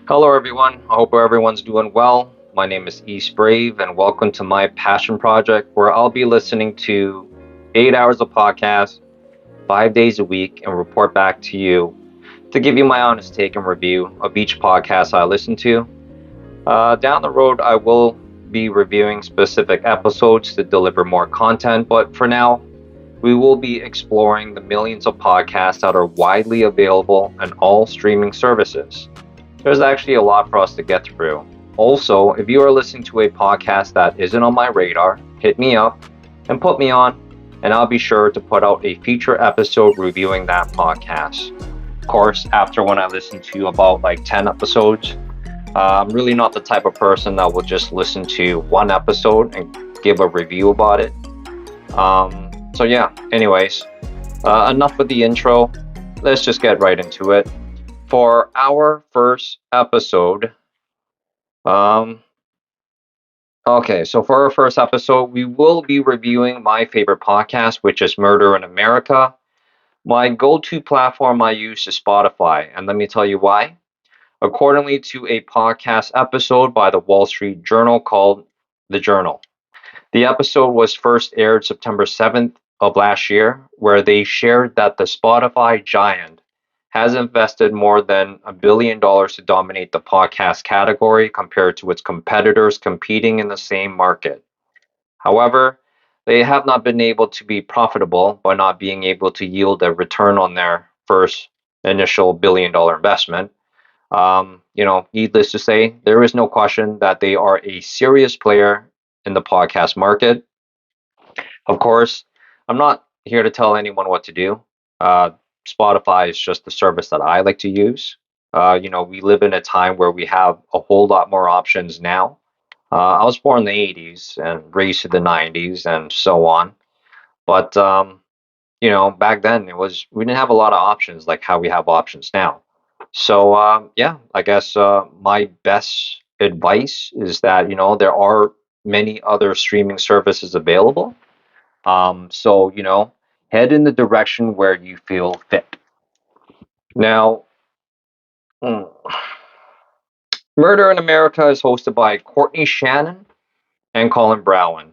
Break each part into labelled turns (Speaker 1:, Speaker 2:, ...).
Speaker 1: Hello, everyone. I hope everyone's doing well. My name is East Brave, and welcome to my passion project where I'll be listening to 8 hours of podcast, 5 days a week, and report back to you to give you my honest take and review of each podcast I listen to. Down the road, I will be reviewing specific episodes to deliver more content, but for now, we will be exploring the millions of podcasts that are widely available on all streaming services. There's actually a lot for us to get through. Also, if you are listening to a podcast that isn't on my radar, hit me up and put me on, and I'll be sure to put out a feature episode reviewing that podcast. Of course, after when I listen to about like 10 episodes, I'm really not the type of person that will just listen to one episode and give a review about it. Anyways, enough with the intro. Let's just get right into it. For our first episode, um, for our first episode, we will be reviewing my favorite podcast, which is Murder in America. My go to platform I use is Spotify, and let me tell you why. Accordingly to a podcast episode by the Wall Street Journal called The Journal. The episode was first aired September 7th of last year, where they shared that the Spotify giant has invested more than $1 billion to dominate the podcast category compared to its competitors competing in the same market. However, they have not been able to be profitable by not being able to yield a return on their first initial $1 billion investment. Needless to say, there is no question that they are a serious player in the podcast market. Of course, I'm not here to tell anyone what to do. Uh, Spotify is just the service that I like to use. We live in a time where we have a whole lot more options now. I was born in the 80s and raised in the 90s and so on. But, back then we didn't have a lot of options like how we have options now. So, I guess my best advice is that, there are many other streaming services available, head in the direction where you feel fit. Now, mm, Murder in America is hosted by Courtney Shannon and Collin Browen.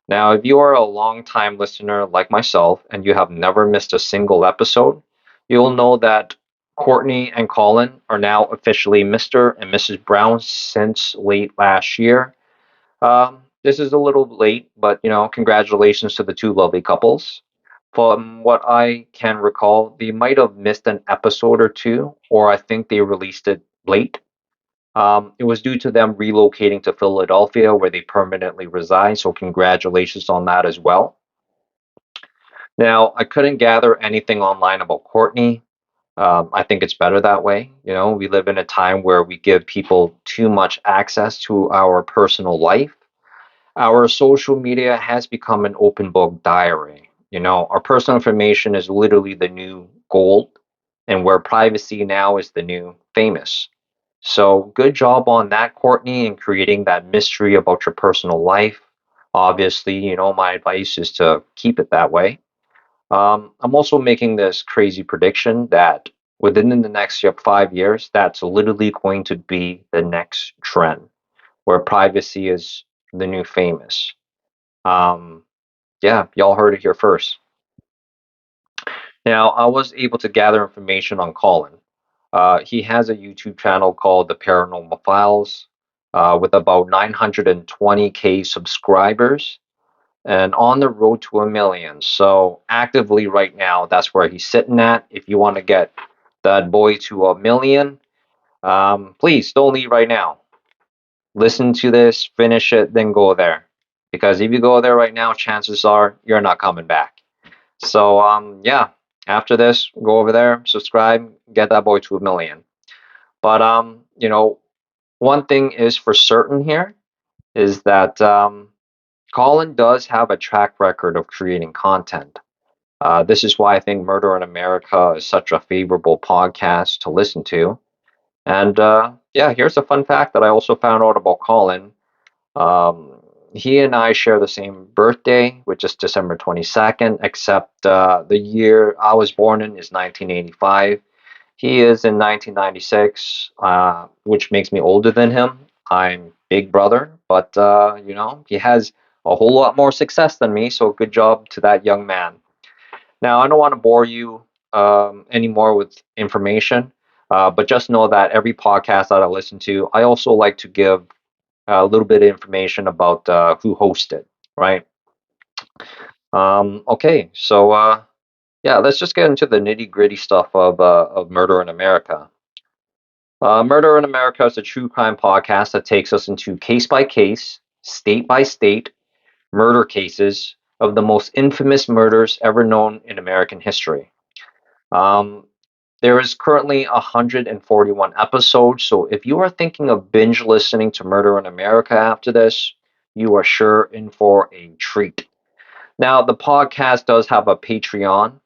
Speaker 1: Now, if you are a long-time listener like myself and you have never missed a single episode, you'll know that Courtney and Collin are now officially Mr. and Mrs. Brown since late last year. This is a little late, but congratulations to the two lovely couples. From what I can recall, they might have missed an episode or two, or I think they released it late. It was due to them relocating to Philadelphia, where they permanently reside. So congratulations on that as well. Now, I couldn't gather anything online about Courtney. I think it's better that way. We live in a time where we give people too much access to our personal life. Our social media has become an open book diary. Our personal information is literally the new gold, and where privacy now is the new famous. So, good job on that, Courtney, in creating that mystery about your personal life. Obviously, my advice is to keep it that way. I'm also making this crazy prediction that within the next 5 years, that's literally going to be the next trend, where privacy is the new famous. Um, y'all heard it here first. Now, I was able to gather information on Colin. He has a YouTube channel called The Paranormal Files with about 920K subscribers and on the road to 1 million. So, actively right now, that's where he's sitting at. If you want to get that boy to 1 million, please don't leave right now. Listen to this, finish it, then go there. Because if you go there right now, chances are you're not coming back. So, after this, go over there, subscribe, get that boy to 1 million. But, one thing is for certain here is that Colin does have a track record of creating content. This is why I think Murder in America is such a favorable podcast to listen to. And here's a fun fact that I also found out about Colin. Um, he and I share the same birthday, which is December 22nd, except the year I was born in is 1985. He is in 1996, which makes me older than him. I'm big brother, but he has a whole lot more success than me. So good job to that young man. Now, I don't want to bore you anymore with information, but just know that every podcast that I listen to, I also like to give a little bit of information about who hosted, right? Okay, so yeah, let's just get into the nitty gritty stuff of Murder in America. Murder in America is a true crime podcast that takes us into case by case, state by state murder cases of the most infamous murders ever known in American history. Um, there is currently 141 episodes, so if you are thinking of binge listening to Murder in America after this, you are sure in for a treat. Now, the podcast does have a Patreon,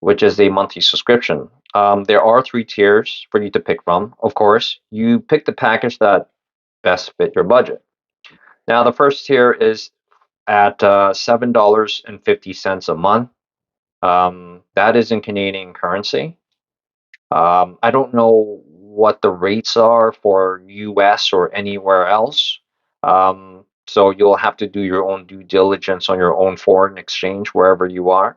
Speaker 1: which is a monthly subscription. There are three tiers for you to pick from. Of course, you pick the package that best fit your budget. Now, the first tier is at $7.50 a month. That is in Canadian currency. I don't know what the rates are for US or anywhere else. So you'll have to do your own due diligence on your own foreign exchange wherever you are.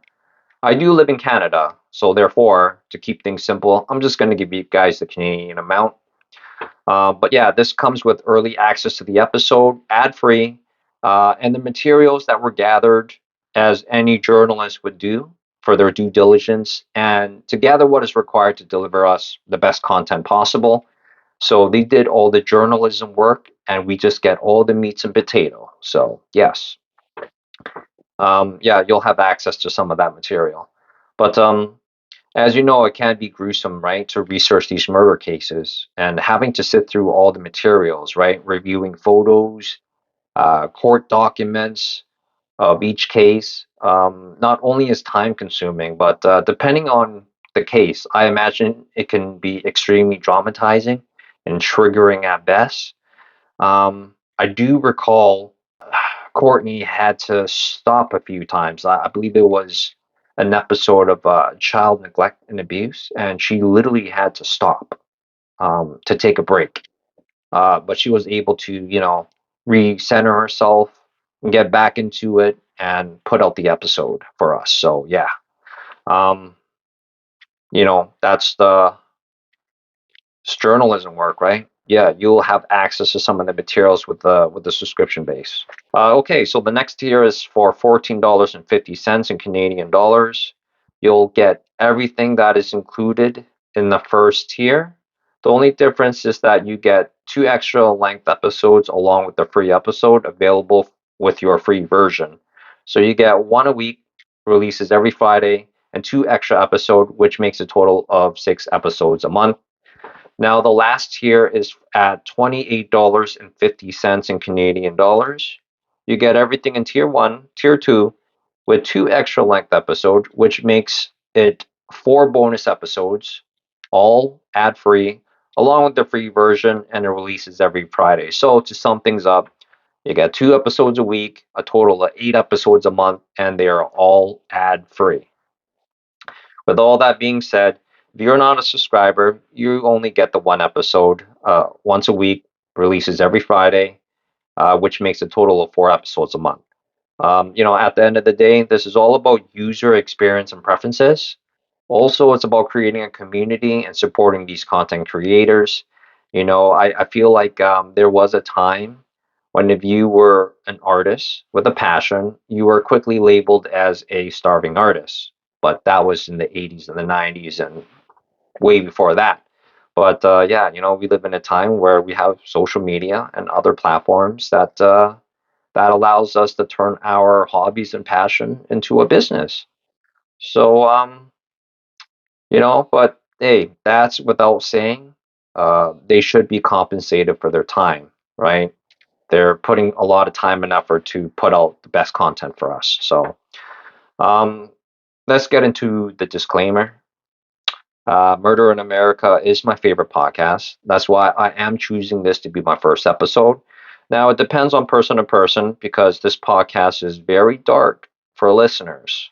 Speaker 1: I do live in Canada, so therefore, to keep things simple, I'm just going to give you guys the Canadian amount. But yeah, this comes with early access to the episode, ad free, and the materials that were gathered as any journalist would do for their due diligence and to gather what is required to deliver us the best content possible. So they did all the journalism work, and we just get all the meats and potato. So yes, yeah, you'll have access to some of that material. But as you know, it can be gruesome, right, to research these murder cases and having to sit through all the materials, right, reviewing photos, court documents of each case. Not only is time consuming, but depending on the case, I imagine it can be extremely dramatizing and triggering at best. I do recall Courtney had to stop a few times. I believe it was an episode of child neglect and abuse, and she literally had to stop to take a break. But she was able to, recenter herself and get back into it and put out the episode for us. So yeah, um, that's the it's journalism work, right? Yeah, you'll have access to some of the materials with the subscription base. Okay, so the next tier is for $14.50 in Canadian dollars. You'll get everything that is included in the first tier. The only difference is that you get two extra length episodes along with the free episode available with your free version. So you get one a week, releases every Friday, and two extra episodes, which makes a total of six episodes a month. Now, the last tier is at $28.50 in Canadian dollars. You get everything in tier one, tier two, with two extra length episodes, which makes it four bonus episodes, all ad free, along with the free version, and it releases every Friday. So, to sum things up, you get two episodes a week, a total of eight episodes a month, and they are all ad free. With all that being said, if you're not a subscriber, you only get the one episode once a week, releases every Friday, which makes a total of four episodes a month. At the end of the day, this is all about user experience and preferences. Also, it's about creating a community and supporting these content creators. I feel like there was a time when if you were an artist with a passion, you were quickly labeled as a starving artist. But that was in the 80s and the 90s and way before that. But yeah, we live in a time where we have social media and other platforms that allows us to turn our hobbies and passion into a business. So but hey, that's without saying they should be compensated for their time, right? They're putting a lot of time and effort to put out the best content for us. So um, let's get into the disclaimer. Murder in America is my favorite podcast. That's why I am choosing this to be my first episode. Now, it depends on person to person because this podcast is very dark for listeners,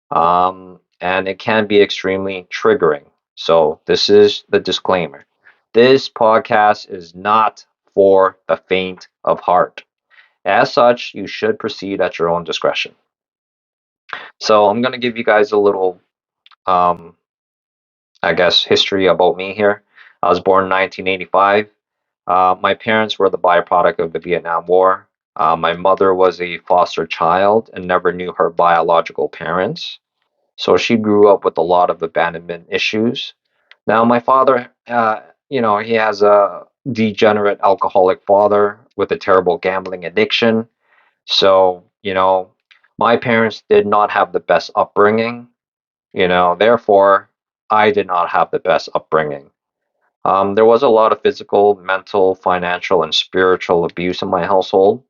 Speaker 1: and it can be extremely triggering. So this is the disclaimer. This podcast is not for the faint of heart. As such, you should proceed at your own discretion. So I'm going to give you guys a little, um, I guess, history about me here. I was born in 1985. My parents were the byproduct of the Vietnam War. My mother was a foster child and never knew her biological parents. So she grew up with a lot of abandonment issues. Now, my father, he has a degenerate alcoholic father with a terrible gambling addiction. So, my parents did not have the best upbringing, therefore, I did not have the best upbringing. There was a lot of physical, mental, financial, and spiritual abuse in my household.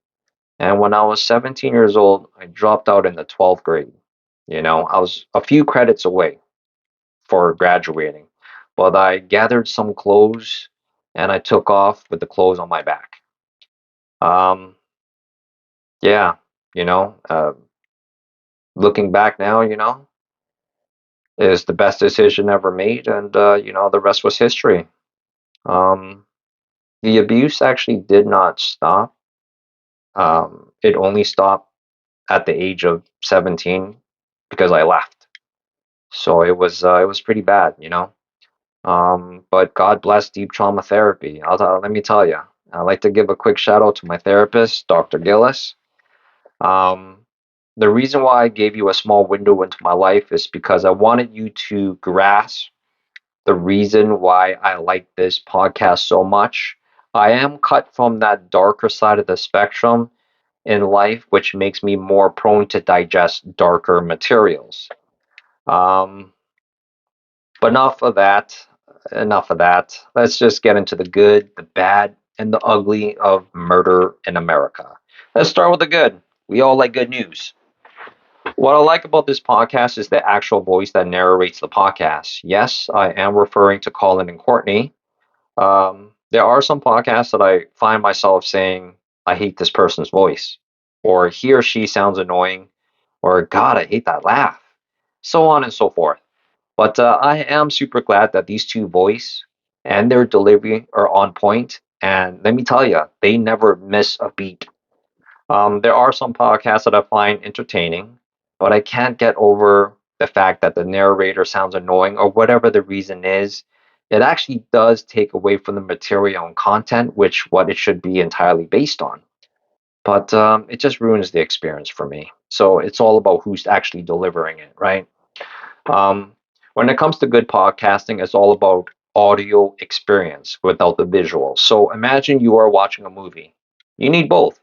Speaker 1: And when I was 17 years old, I dropped out in the 12th grade. I was a few credits away for graduating, but I gathered some clothes and I took off with the clothes on my back. Um, yeah, you know, uh, looking back now, is the best decision ever made, and the rest was history. Um, the abuse actually did not stop. It only stopped at the age of 17 because I left. So it was pretty bad, But God bless deep trauma therapy. Let me tell you, I'd like to give a quick shout out to my therapist, Dr. Gillis. Um, the reason why I gave you a small window into my life is because I wanted you to grasp the reason why I like this podcast so much. I am cut from that darker side of the spectrum in life, which makes me more prone to digest darker materials. Um, but enough of that. Enough of that. Let's just get into the good, the bad, and the ugly of murder in America. Let's start with the good. We all like good news. What I like about this podcast is the actual voice that narrates the podcast. Yes, I am referring to Collin and Courtney. There are some podcasts that I find myself saying, I hate this person's voice, or he or she sounds annoying, or God, I hate that laugh, so on and so forth. But I am super glad that these two voice and their delivery are on point. And let me tell you, they never miss a beat. There are some podcasts that I find entertaining, but I can't get over the fact that the narrator sounds annoying or whatever the reason is. It actually does take away from the material and content, which what it should be entirely based on. But it just ruins the experience for me. So it's all about who's actually delivering it, right? Um, when it comes to good podcasting, it's all about audio experience without the visual. So imagine you are watching a movie. You need both.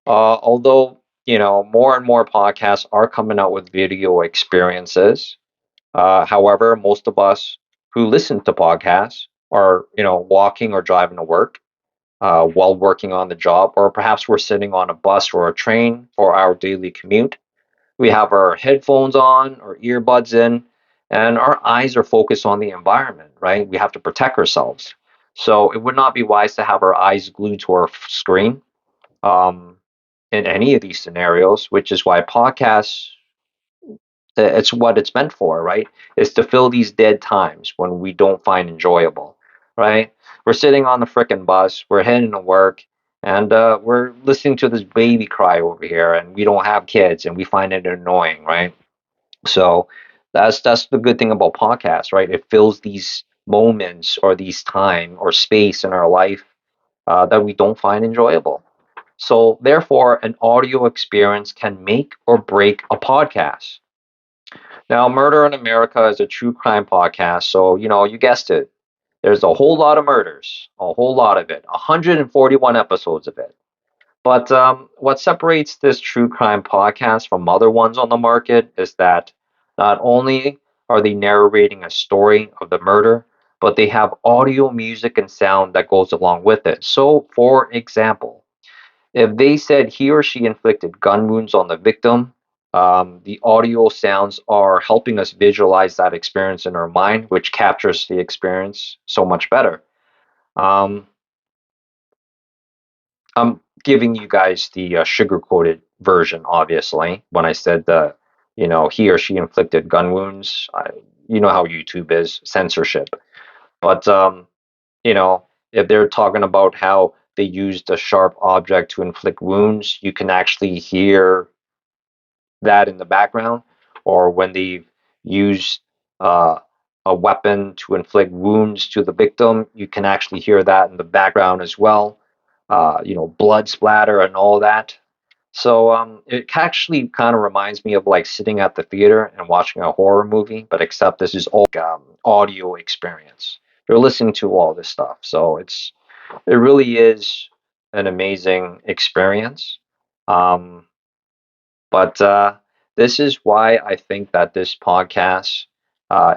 Speaker 1: Although, more and more podcasts are coming out with video experiences. However, most of us who listen to podcasts are, walking or driving to work while working on the job, or perhaps we're sitting on a bus or a train for our daily commute. We have our headphones on or earbuds in, and our eyes are focused on the environment, right? We have to protect ourselves. So it would not be wise to have our eyes glued to our screen um, in any of these scenarios, which is why podcasts, it's what it's meant for, right? Is to fill these dead times when we don't find enjoyable, right? We're sitting on the frickin' bus, we're heading to work, and we're listening to this baby cry over here, and we don't have kids, and we find it annoying, right? So that's the good thing about podcasts, right? It fills these moments or these time or space in our life that we don't find enjoyable. So, therefore, an audio experience can make or break a podcast. Now, Murder in America is a true crime podcast. So, you guessed it. There's a whole lot of murders, a whole lot of it, 141 episodes of it. But what separates this true crime podcast from other ones on the market is that not only are they narrating a story of the murder, but they have audio, music, and sound that goes along with it. So, for example, if they said he or she inflicted gun wounds on the victim, the audio sounds are helping us visualize that experience in our mind, which captures the experience so much better. Um, I'm giving you guys the sugar coated version, obviously, when I said the, he or she inflicted gun wounds. You know how YouTube is, censorship. But you know, if they're talking about how they used a sharp object to inflict wounds, you can actually hear that in the background, or when they use uh, a weapon to inflict wounds to the victim, you can actually hear that in the background as well. Blood splatter and all that. So it actually kind of reminds me of like sitting at the theater and watching a horror movie, but except this is all audio experience. You're listening to all this stuff, so it really is an amazing experience. Um, but this is why I think that this podcast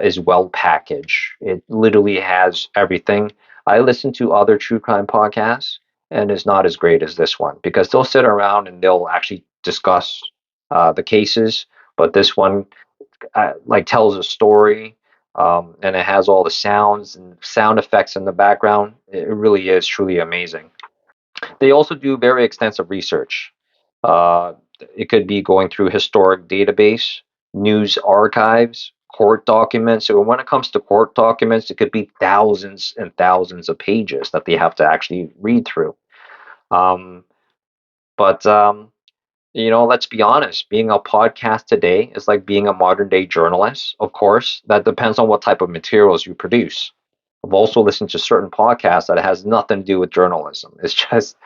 Speaker 1: is well packaged. It literally has everything. I listen to other true crime podcasts, and it's not as great as this one because they'll sit around and they'll actually discuss the cases. But this one like tells a story, and it has all the sounds and sound effects in the background. It really is truly amazing. They also do very extensive research. Uh, it could be going through historic database, news archives, court documents. So when it comes to court documents, it could be thousands and thousands of pages that they have to actually read through. Um, but let's be honest, being a podcast today is like being a modern day journalist. Of course, that depends on what type of materials you produce. I've also listened to certain podcasts that has nothing to do with journalism. It's just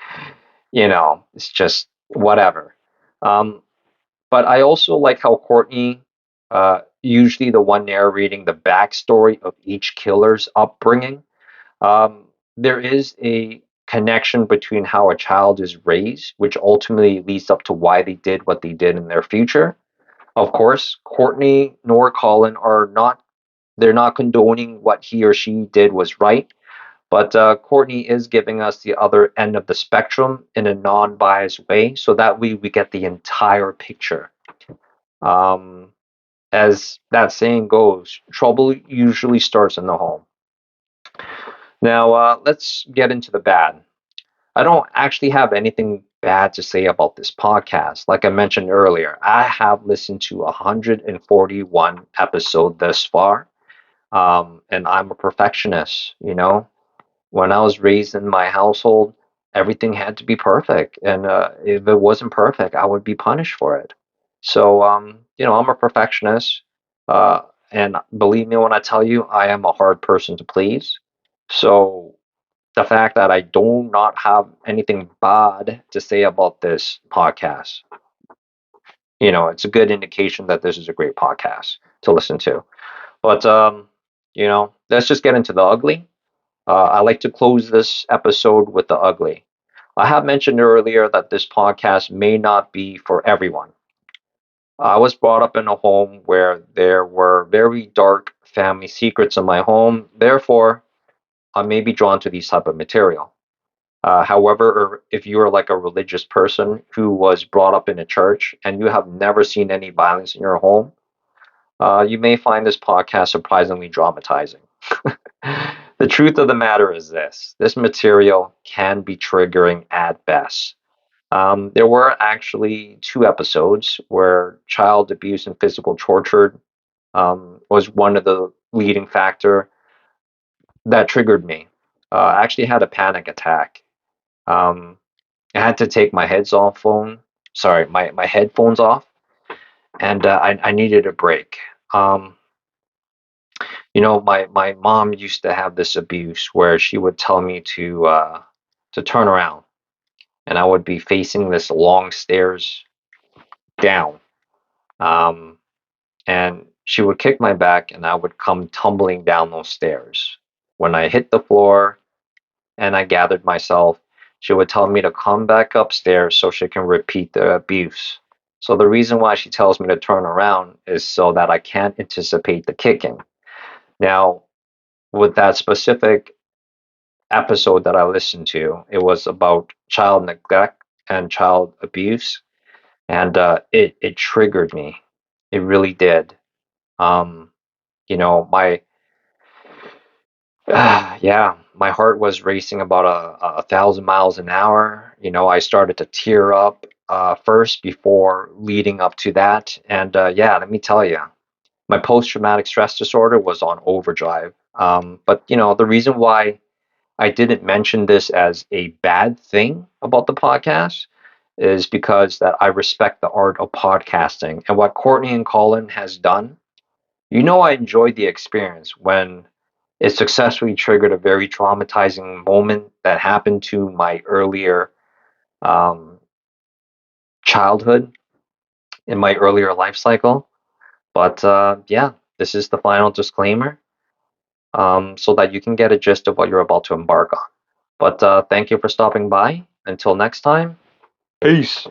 Speaker 1: whatever. Um, but I also like how Courtney, usually the one narrating the backstory of each killer's upbringing, um, there is a connection between how a child is raised, which ultimately leads up to why they did what they did in their future. Of course, Courtney nor Colin are not, they're not condoning what he or she did was right, but Courtney is giving us the other end of the spectrum in a non biased way. So that way we get the entire picture. Um, as that saying goes, trouble usually starts in the home. Now, let's get into the bad. I don't actually have anything bad to say about this podcast. Like I mentioned earlier, I have listened to 141 episodes thus far, and I'm a perfectionist. When I was raised in my household, everything had to be perfect, and if it wasn't perfect, I would be punished for it. So, I'm a perfectionist, uh, and believe me when I tell you, I am a hard person to please. So, the fact that I do not have anything bad to say about this podcast, it's a good indication that this is a great podcast to listen to. But let's just get into the ugly. I like to close this episode with the ugly. I have mentioned earlier that this podcast may not be for everyone. I was brought up in a home where there were very dark family secrets in my home. Therefore, I may be drawn to these type of material. However, if you are like a religious person who was brought up in a church and you have never seen any violence in your home, you may find this podcast surprisingly dramatizing. The truth of the matter is this material can be triggering at best. There were actually two episodes where child abuse and physical torture was one of the leading factor that triggered me. I actually had a panic attack. Um, I had to take my headphones off, and I needed a break. Um, my mom used to have this abuse where she would tell me to turn around, and I would be facing this long stairs down. Um, and she would kick my back, and I would come tumbling down those stairs. When I hit the floor and I gathered myself, she would tell me to come back upstairs so she can repeat the abuse. So the reason why she tells me to turn around is so that I can't anticipate the kicking. Now, with that specific episode that I listened to, it was about child neglect and child abuse, and it triggered me. It really did. Um, my yeah, my heart was racing about a thousand miles an hour, I started to tear up first before leading up to that. And yeah, let me tell you, my post traumatic stress disorder was on overdrive. But, the reason why I didn't mention this as a bad thing about the podcast is because that I respect the art of podcasting and what Courtney and Collin has done. I enjoyed the experience when it successfully triggered a very traumatizing moment that happened to my earlier um, childhood in my earlier life cycle. But yeah, this is the final disclaimer so that you can get a gist of what you're about to embark on. But thank you for stopping by. Until next time, peace.